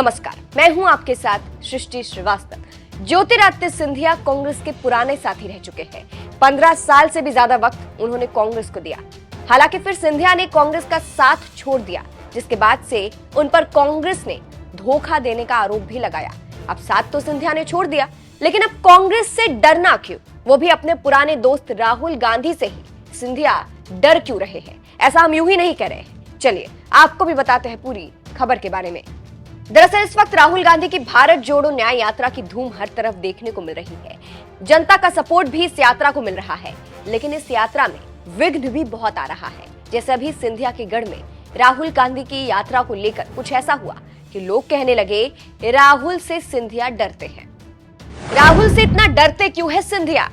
नमस्कार, मैं हूं आपके साथ सृष्टि श्रीवास्तव। ज्योतिरादित्य सिंधिया कांग्रेस के पुराने साथी रह चुके हैं। 15 साल से भी ज्यादा वक्त उन्होंने कांग्रेस को दिया। हालांकि फिर सिंधिया ने कांग्रेस का साथ छोड़ दिया, जिसके बाद से उन पर कांग्रेस ने धोखा देने का आरोप भी लगाया। अब साथ तो सिंधिया ने छोड़ दिया, लेकिन अब कांग्रेस से डरना क्यों? वो भी अपने पुराने दोस्त राहुल गांधी से ही सिंधिया डर क्यों रहे हैं? ऐसा हम यूं ही नहीं कह रहे हैं। चलिए आपको भी बताते हैं पूरी खबर के बारे में। दरअसल इस वक्त राहुल गांधी की भारत जोड़ो न्याय यात्रा की धूम हर तरफ देखने को मिल रही है। जनता का सपोर्ट भी इस यात्रा को मिल रहा है, लेकिन इस यात्रा में विघ्न भी बहुत आ रहा है। जैसे अभी सिंधिया के गढ़ में राहुल गांधी की यात्रा को लेकर कुछ ऐसा हुआ कि लोग कहने लगे, राहुल से सिंधिया डरते हैं। राहुल से इतना डरते क्यों है सिंधिया?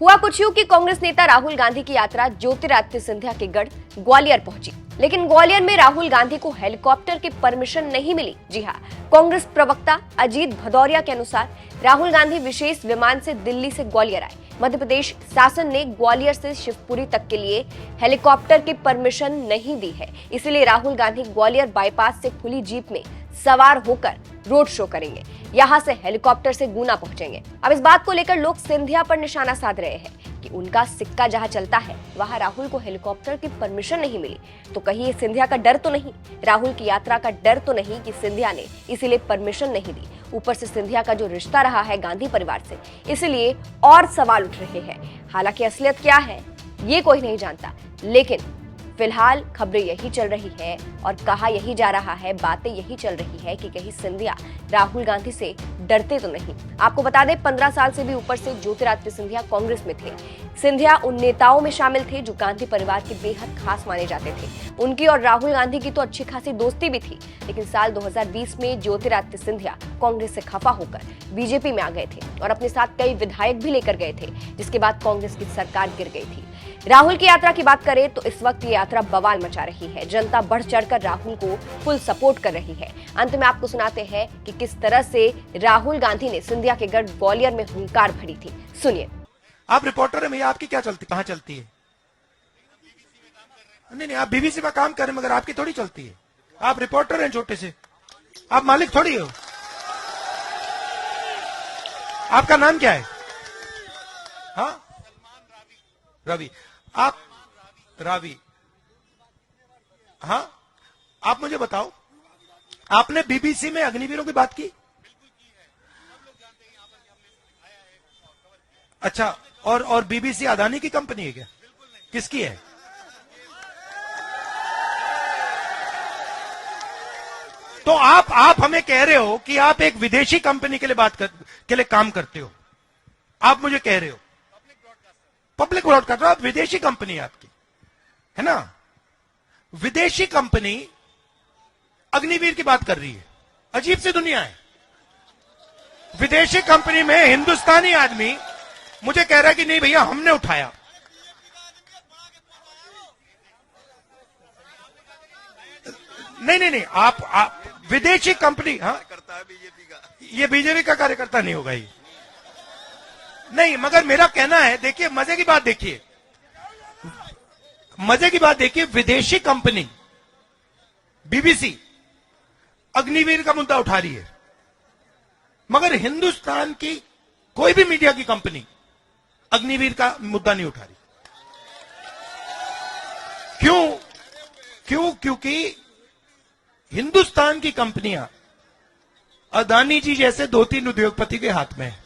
हुआ कुछ यूं कि कांग्रेस नेता राहुल गांधी की यात्रा ज्योतिरादित्य सिंधिया के गढ़ ग्वालियर पहुंची, लेकिन ग्वालियर में राहुल गांधी को हेलीकॉप्टर की परमिशन नहीं मिली। जी हां, कांग्रेस प्रवक्ता अजीत भदौरिया के अनुसार राहुल गांधी विशेष विमान से दिल्ली से ग्वालियर आए। मध्य प्रदेश शासन ने ग्वालियर से शिवपुरी तक के लिए हेलीकॉप्टर की परमिशन नहीं दी है, इसलिए राहुल गांधी ग्वालियर बाईपास से खुली जीप में सवार होकर रोड शो करेंगे। यहां से हेलीकॉप्टर से गुना पहुंचेंगे। अब इस बात को लेकर लोग सिंधिया पर निशाना साध रहे हैं कि उनका सिक्का जहां चलता है वहां राहुल को हेलीकॉप्टर की परमिशन नहीं मिली, तो कहीं ये सिंधिया का डर तो नहीं, राहुल की यात्रा का डर तो नहीं कि सिंधिया ने इसीलिए परमिशन नहीं दी। ऊपर से सिंधिया का जो रिश्ता रहा है गांधी परिवार से, इसलिए और सवाल उठ रहे हैं। हालांकि असलियत क्या है ये कोई नहीं जानता, लेकिन फिलहाल खबरें यही चल रही है और कहा यही जा रहा है, बातें यही चल रही है कि कहीं सिंधिया राहुल गांधी से डरते तो नहीं। आपको बता दें, 15 साल से भी ऊपर से ज्योतिरादित्य सिंधिया कांग्रेस में थे। सिंधिया उन नेताओं में शामिल थे जो गांधी परिवार के बेहद खास माने जाते थे। उनकी और राहुल गांधी की तो अच्छी खासी दोस्ती भी थी, लेकिन साल 2020 में ज्योतिरादित्य सिंधिया कांग्रेस से खफा होकर बीजेपी में आ गए थे और अपने साथ कई विधायक भी लेकर गए थे, जिसके बाद कांग्रेस की सरकार गिर गई थी। राहुल की यात्रा की बात करें तो इस वक्त ये यात्रा बवाल मचा रही है। जनता बढ़ चढ़कर राहुल को फुल सपोर्ट कर रही है। अंत में आपको सुनाते हैं कि किस तरह से राहुल गांधी ने सिंधिया के गढ़ ग्वालियर में हुंकार भरी थी। सुनिए। आप रिपोर्टर है भैया, आपकी क्या चलती, कहाँ चलती है? नहीं, आप बीबीसी में काम करें, मगर आपकी थोड़ी चलती है। आप रिपोर्टर हैं छोटे से, आप मालिक थोड़ी हो। आपका नाम क्या है? हाँ, रवि। आप रावी, हाँ, आप मुझे बताओ, आपने बीबीसी में अग्निवीरों की बात की? अच्छा, और बीबीसी अदानी की कंपनी है क्या? किसकी है? तो आप हमें कह रहे हो कि आप एक विदेशी कंपनी के लिए काम करते हो। आप मुझे कह रहे हो पब्लिक ब्रॉडकास्टर, आप विदेशी कंपनी है आपकी, है ना? विदेशी कंपनी अग्निवीर की बात कर रही है। अजीब सी दुनिया है। विदेशी कंपनी में हिंदुस्तानी आदमी मुझे कह रहा है कि नहीं भैया हमने उठाया। नहीं, आप विदेशी कंपनी, हाँ करता है बीजेपी का, ये बीजेपी का कार्यकर्ता नहीं होगा ये। नहीं, मगर मेरा कहना है, देखिए मजे की बात देखिए, विदेशी कंपनी बीबीसी अग्निवीर का मुद्दा उठा रही है, मगर हिंदुस्तान की कोई भी मीडिया की कंपनी अग्निवीर का मुद्दा नहीं उठा रही। क्योंकि हिंदुस्तान की कंपनियां अदानी जी जैसे 2-3 उद्योगपति के हाथ में है।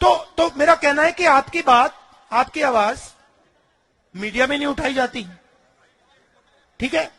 तो मेरा कहना है कि आपकी बात, आपकी आवाज मीडिया में नहीं उठाई जाती, ठीक है?